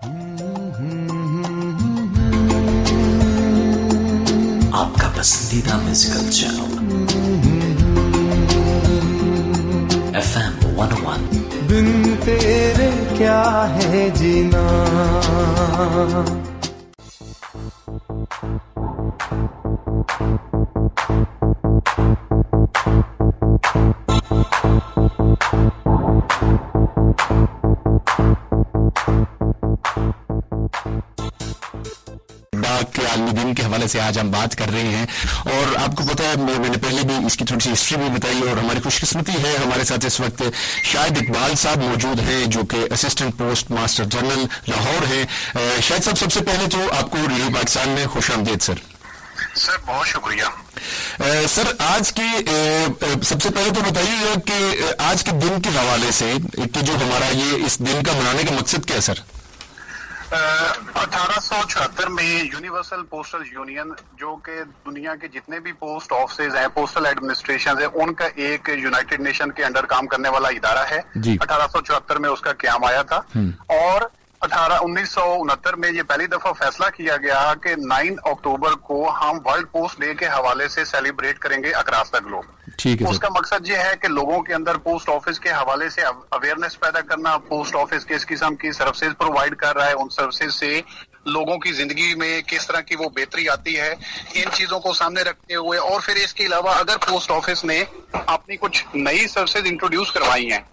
آپ کا پسندیدہ میوزیکل چینل FM 101. بن تیرے کیا ہے جینا. کے عالمی دن کے حوالے سے آج ہم بات کر رہے ہیں، اور آپ کو پتا ہے میں نے پہلے بھی اس کی تھوڑی سی ہسٹری بھی بتائی، اور ہماری خوش قسمتی ہے ہمارے ساتھ اس وقت شاہد اقبال صاحب موجود ہیں جو کہ assistant post master general Lahore ہیں. شاہد صاحب، سب سے پہلے تو آپ کو ریڈیو پاکستان میں خوش آمدید سر. سر بہت شکریہ. سر آج کے سب سے پہلے تو بتائیے کہ آج کے دن کے حوالے سے کہ جو ہمارا یہ اس دن کا منانے کا مقصد کیا ہے سر؟ 1876 میں یونیورسل پوسٹل یونین جو کہ دنیا کے جتنے بھی پوسٹ آفسز ہیں، پوسٹل ایڈمنسٹریشن ہیں، ان کا ایک یونائٹڈ نیشن کے انڈر کام کرنے والا ادارہ ہے. 1874 میں اس کا قیام آیا تھا، اور 1969 میں یہ پہلی دفعہ فیصلہ کیا گیا کہ 9 اکتوبر کو ہم ورلڈ پوسٹ ڈے کے حوالے سے سیلیبریٹ کریں گے اکراس دا گلوب. اس کا مقصد یہ ہے کہ لوگوں کے اندر پوسٹ آفس کے حوالے سے اویئرنیس پیدا کرنا، پوسٹ آفس کس قسم کی سروسز پرووائڈ کر رہا ہے، ان سروسز سے لوگوں کی زندگی میں کس طرح کی وہ بہتری آتی ہے، ان چیزوں کو سامنے رکھتے ہوئے، اور پھر اس کے علاوہ اگر پوسٹ آفس نے اپنی کچھ نئی سروسز انٹروڈیوس کروائی ہیں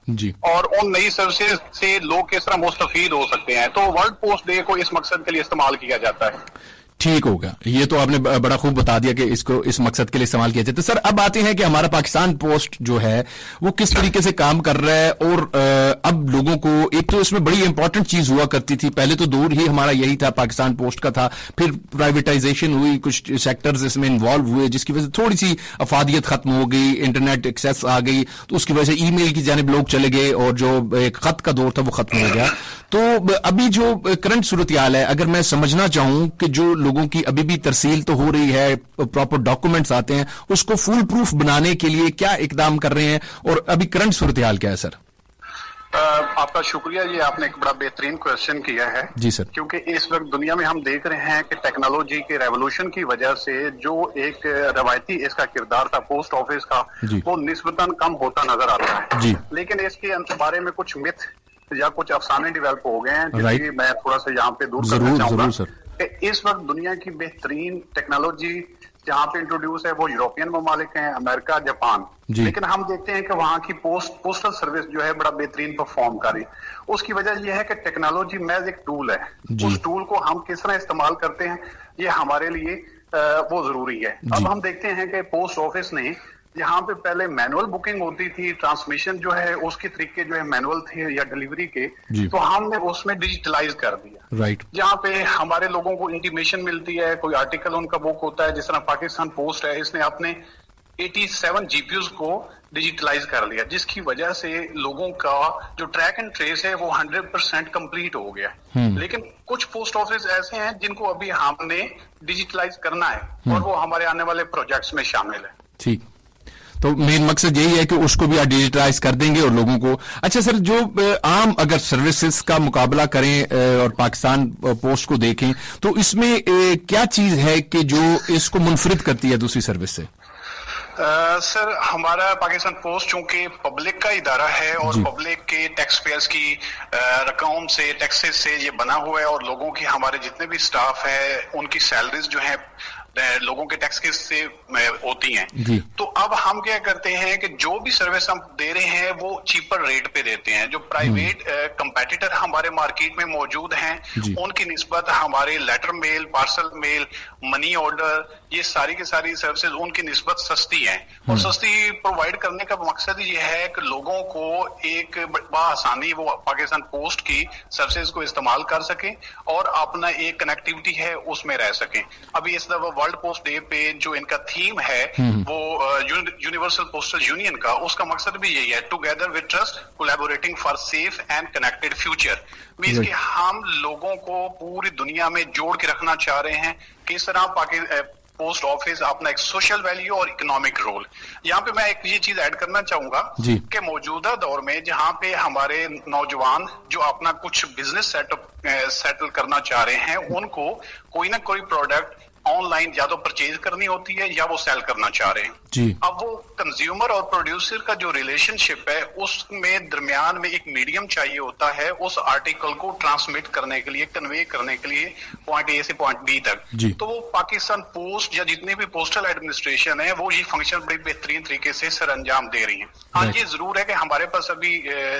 اور ان نئی سروسز سے لوگ کس طرح مستفید ہو سکتے ہیں، تو ورلڈ پوسٹ ڈے کو اس مقصد کے لیے استعمال کیا جاتا ہے. ٹھیک ہوگا، یہ تو آپ نے بڑا خوب بتا دیا کہ اس کو اس مقصد کے لیے استعمال کیا جاتا ہے. سر اب آتے ہیں کہ ہمارا پاکستان پوسٹ جو ہے وہ کس طریقے سے کام کر رہا ہے، اور اب لوگوں کو ایک تو اس میں بڑی امپورٹنٹ چیز ہوا کرتی تھی، پہلے تو دور ہی ہمارا یہی تھا پاکستان پوسٹ کا تھا، پھر پرائیویٹائزیشن ہوئی، کچھ سیکٹرز اس میں انوالو ہوئے جس کی وجہ سے تھوڑی سی افادیت ختم ہو گئی، انٹرنیٹ ایکسیس آ گئی، تو اس کی وجہ سے ای میل کی جانب لوگ چلے گئے اور جو ایک خط کا دور تھا وہ ختم ہو گیا. تو ابھی جو کرنٹ صورتحال ہے، اگر میں سمجھنا چاہوں کہ جو لوگوں کی ابھی بھی ترسیل تو ہو رہی ہے، پراپر ڈاکومنٹس آتے ہیں، اس کو فول پروف بنانے کے لیے کیا اقدام کر رہے ہیں، اور ابھی کرنٹ صورتحال کیا ہے سر؟ آپ کا شکریہ، یہ آپ نے ایک بڑا بہترین کوشچن کیا ہے. جی سر. کیونکہ اس وقت دنیا میں ہم دیکھ رہے ہیں کہ ٹیکنالوجی کے ریولوشن کی وجہ سے جو ایک روایتی اس کا کردار تھا پوسٹ آفس کا، وہ نسبتاً کم ہوتا نظر آتا ہے. لیکن اس کے بارے میں کچھ متھ یا کچھ افسانے ڈیولپ ہو گئے ہیں، جس کی میں تھوڑا سا یہاں پہ دور کرنا چاہوں گا. کہ اس وقت دنیا کی بہترین ٹیکنالوجی جہاں پہ انٹروڈیوس ہے وہ یورپین ممالک ہیں، امریکہ، جاپان. لیکن ہم دیکھتے ہیں کہ وہاں کی پوسٹل سروس جو ہے بڑا بہترین پرفارم کر رہی. اس کی وجہ یہ ہے کہ ٹیکنالوجی محض ایک ٹول ہے، اس ٹول کو ہم کس طرح استعمال کرتے ہیں یہ ہمارے لیے وہ ضروری ہے. اب ہم دیکھتے ہیں کہ پوسٹ آفس نے جہاں پہ پہلے مینول بکنگ ہوتی تھی، ٹرانسمیشن جو ہے اس کے طریقے جو ہے مینول تھے یا ڈیلیوری کے، تو ہم نے اس میں ڈیجیٹلائز کر دیا. جہاں پہ ہمارے لوگوں کو انٹیمیشن ملتی ہے، کوئی آرٹیکل ان کا بک ہوتا ہے، جس طرح پاکستان پوسٹ ہے، اس نے اپنے 87 جی پی یوز کو ڈیجیٹلائز کر لیا، جس کی وجہ سے لوگوں کا جو ٹریک اینڈ ٹریس ہے وہ 100% کمپلیٹ ہو گیا. لیکن کچھ پوسٹ آفس ایسے ہیں جن کو ابھی ہم نے ڈیجیٹلائز کرنا ہے، اور وہ ہمارے آنے والے پروجیکٹس میں شامل ہے. ٹھیک، تو مین مقصد یہی ہے کہ اس کو بھی آپ ڈیجیٹلائز کر دیں گے اور لوگوں کو. اچھا سر، جو عام اگر سروسز کا مقابلہ کریں اور پاکستان پوسٹ کو دیکھیں تو اس میں کیا چیز ہے کہ جو اس کو منفرد کرتی ہے دوسری سروس سے؟ سر ہمارا پاکستان پوسٹ چونکہ پبلک کا ادارہ ہے اور پبلک کے ٹیکس پیئرز کی رقم سے، ٹیکسز سے یہ بنا ہوا ہے، اور لوگوں کی ہمارے جتنے بھی سٹاف ہے ان کی سیلریز جو ہیں لوگوں کے ٹیکس سے ہوتی ہیں. تو اب ہم کیا کرتے ہیں کہ جو بھی سروس ہم دے رہے ہیں وہ چیپر ریٹ پہ دیتے ہیں. جو پرائیویٹ کمپیٹیٹر ہمارے مارکیٹ میں موجود ہیں ان کی نسبت ہمارے لیٹر میل، پارسل میل، منی آرڈر، یہ ساری کی ساری سروسز ان کی نسبت سستی ہیں. اور سستی پرووائڈ کرنے کا مقصد یہ ہے کہ لوگوں کو ایک بآسانی وہ پاکستان پوسٹ کی سروسز کو استعمال کر سکیں اور اپنا ایک کنیکٹیوٹی ہے اس میں رہ سکیں. ابھی اس دفعہ ورلڈ پوسٹ ڈے پہ جو ان کا تھیم ہے وہ یونیورسل پوسٹل یونین کا، اس کا مقصد بھی یہی ہے، together with trust collaborating for safe and connected future. Means کہ ہم لوگوں کو پوری دنیا میں جوڑ کے رکھنا چاہ رہے ہیں. کس طرح पोस्ट ऑफिस अपना एक सोशल वैल्यू और इकोनॉमिक रोल। यहाँ पे मैं एक ये चीज ऐड करना चाहूंगा कि मौजूदा दौर में जहाँ पे हमारे नौजवान जो अपना कुछ बिजनेस सेटल करना चाह रहे हैं, उनको कोई ना कोई प्रोडक्ट ऑनलाइन या तो परचेज करनी होती है या वो सेल करना चाह रहे हैं जी। अब वो कंज्यूमर और प्रोड्यूसर का जो रिलेशनशिप है, उसमें दरमियान में एक मीडियम चाहिए होता है उस आर्टिकल को ट्रांसमिट करने के लिए, कन्वे करने के लिए पॉइंट ए से पॉइंट बी तक। तो वो पाकिस्तान पोस्ट या जितने भी पोस्टल एडमिनिस्ट्रेशन है वो ये फंक्शन बड़ी बेहतरीन तरीके से सर अंजाम दे रही है। हाँ, ये जरूर है कि हमारे पास अभी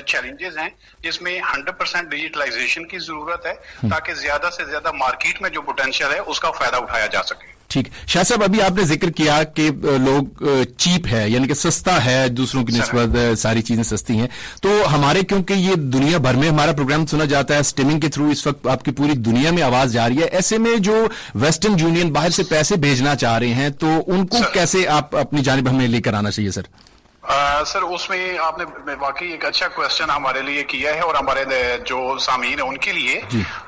चैलेंजेस हैं जिसमें 100% डिजिटलाइजेशन की जरूरत है ताकि ज्यादा से ज्यादा मार्केट में जो पोटेंशियल है उसका फायदा उठाया जा सके। ठीक, शाह साहब अभी आपने जिक्र किया कि लोग चीप है, यानी कि सस्ता है, दूसरों की निस्बत सारी चीजें सस्ती हैं। तो हमारे, क्योंकि ये दुनिया भर में हमारा प्रोग्राम सुना जाता है स्ट्रीमिंग के थ्रू, इस वक्त आपकी पूरी दुनिया में आवाज जा रही है, ऐसे में जो वेस्टर्न यूनियन बाहर से पैसे भेजना चाह रहे हैं तो उनको कैसे आप अपनी जानिब हमें लेकर आना चाहिए सर? सर उसमें आपने वाकई एक अच्छा क्वेश्चन हमारे लिए किया है और हमारे जो सामीन है उनके लिए।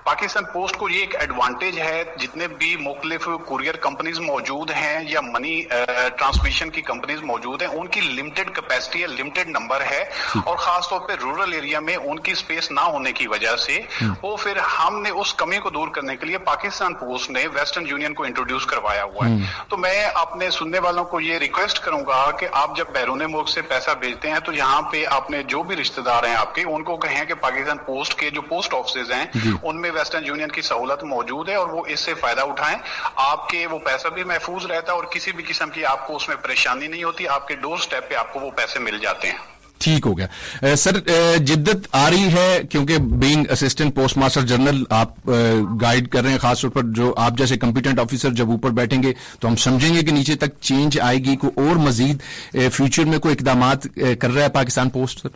पाकिस्तान पोस्ट को ये एक एडवांटेज है, जितने भी मुख्तलिफ कुरियर कंपनीज मौजूद हैं या मनी ट्रांसमिशन की कंपनीज मौजूद हैं, उनकी लिमिटेड कैपेसिटी है, लिमिटेड नंबर है और खासतौर पे रूरल एरिया में उनकी स्पेस ना होने की वजह से वो फिर हमने उस कमी को दूर करने के लिए पाकिस्तान पोस्ट ने वेस्टर्न यूनियन को इंट्रोड्यूस करवाया हुआ है। तो मैं अपने सुनने वालों को ये रिक्वेस्ट करूंगा कि आप जब बैरून मुल्क से पैसा भेजते हैं तो यहाँ पे आपने जो भी रिश्तेदार हैं आपके, उनको कहें कि पाकिस्तान पोस्ट के जो पोस्ट ऑफिस हैं उनमें वेस्टर्न यूनियन की सहूलत मौजूद है और वो इससे फायदा उठाएं। आपके वो पैसा भी महफूज रहता है और किसी भी किस्म की आपको उसमें परेशानी नहीं होती, आपके डोर स्टेप पे आपको वो पैसे मिल जाते हैं। ठीक हो गया सर, जिद्दत आ रही है क्योंकि being assistant post master general आप गाइड कर रहे हैं, खासतौर पर जो आप जैसे कंपिटेंट ऑफिसर जब ऊपर बैठेंगे तो हम समझेंगे कि नीचे तक चेंज आएगी। को और मजीद फ्यूचर में कोई इकदामात कर रहा है पाकिस्तान पोस्ट सर?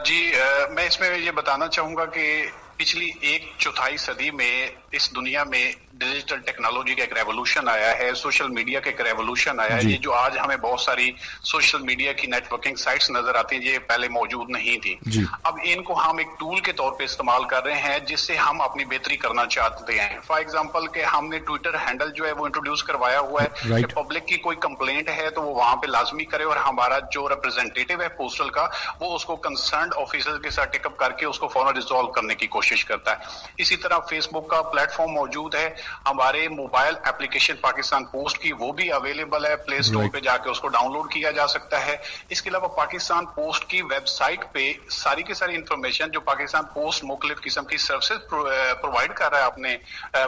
जी मैं इसमें ये बताना चाहूंगा कि पिछली 1/4 सदी में इस दुनिया में डिजिटल टेक्नोलॉजी का एक रेवोल्यूशन आया है, सोशल मीडिया का एक रेवोल्यूशन आया है। ये जो आज हमें बहुत सारी सोशल मीडिया की नेटवर्किंग साइट्स नजर आती हैं, ये पहले मौजूद नहीं थी। अब इनको हम एक टूल के तौर पे इस्तेमाल कर रहे हैं जिससे हम अपनी बेहतरी करना चाहते हैं। फॉर एग्जांपल के हमने ट्विटर हैंडल जो है वो इंट्रोड्यूस करवाया हुआ है कि पब्लिक की कोई कंप्लेंट है तो वो वहां पे लाजमी करे और हमारा जो रिप्रेजेंटेटिव है पोस्टल का वो उसको कंसर्न्ड ऑफिसर के साथ टेकअप करके उसको फौरन रिजॉल्व करने की कोशिश करता है। इसी तरह फेसबुक का प्लेटफॉर्म मौजूद है, हमारे मोबाइल एप्लीकेशन पाकिस्तान पोस्ट की वो भी अवेलेबल है, प्ले स्टोर पे जाके उसको डाउनलोड किया जा सकता है। इसके अलावा पाकिस्तान पोस्ट की वेबसाइट पे सारी की सारी इंफॉर्मेशन जो पाकिस्तान पोस्ट मुख्तलिफ किस्म की सर्विसेज प्रोवाइड कर रहा है अपने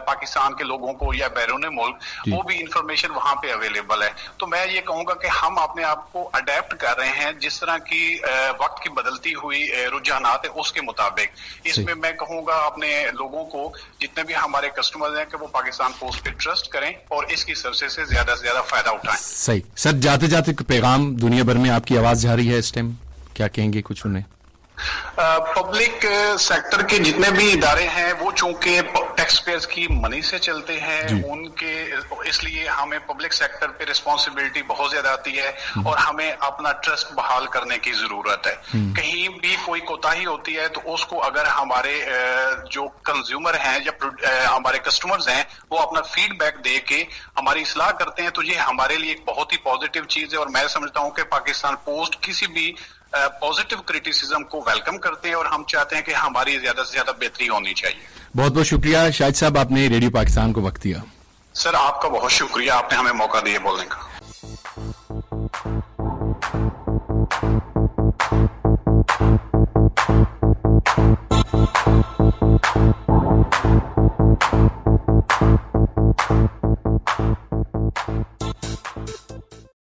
पाकिस्तान के लोगों को या बैरून मुल्क, वो भी इंफॉर्मेशन वहां पे अवेलेबल है। तो मैं ये कहूंगा कि हम अपने आप को अडेप्ट कर रहे हैं जिस तरह की वक्त की बदलती हुई रुझानात है उसके मुताबिक। इसमें मैं कहूंगा अपने लोगों को, जितने भी हमारे कस्टमर्स हैं, कि वो पाकिस्तान पोस्ट पे ट्रस्ट करें और इसकी सर्विस से ज्यादा फायदा उठाएं। सही सर, जाते जाते पैगाम दुनिया भर में आपकी आवाज जा रही है इस टाइम, क्या कहेंगे कुछ उन्हें? पब्लिक सेक्टर के जितने भी इदारे हैं वो चूंकि टैक्स पेयर्स की मनी से चलते हैं, उनके इसलिए हमें पब्लिक सेक्टर पे रिस्पॉन्सिबिलिटी बहुत ज्यादा आती है और हमें अपना ट्रस्ट बहाल करने की जरूरत है। कहीं भी कोई कोताही होती है तो उसको अगर हमारे जो कंज्यूमर हैं या हमारे कस्टमर्स हैं वो अपना फीडबैक दे के हमारी इस्लाह करते हैं तो ये हमारे लिए एक बहुत ही पॉजिटिव चीज है। और मैं समझता हूँ कि पाकिस्तान पोस्ट किसी भी पॉजिटिव क्रिटिसिज्म को वेलकम करते हैं और हम चाहते हैं कि हमारी ज्यादा से ज्यादा बेहतरी होनी चाहिए। बहुत बहुत शुक्रिया शाहिद साहब, आपने रेडियो पाकिस्तान को वक्त दिया। सर आपका बहुत शुक्रिया, आपने हमें मौका दिया बोलने का।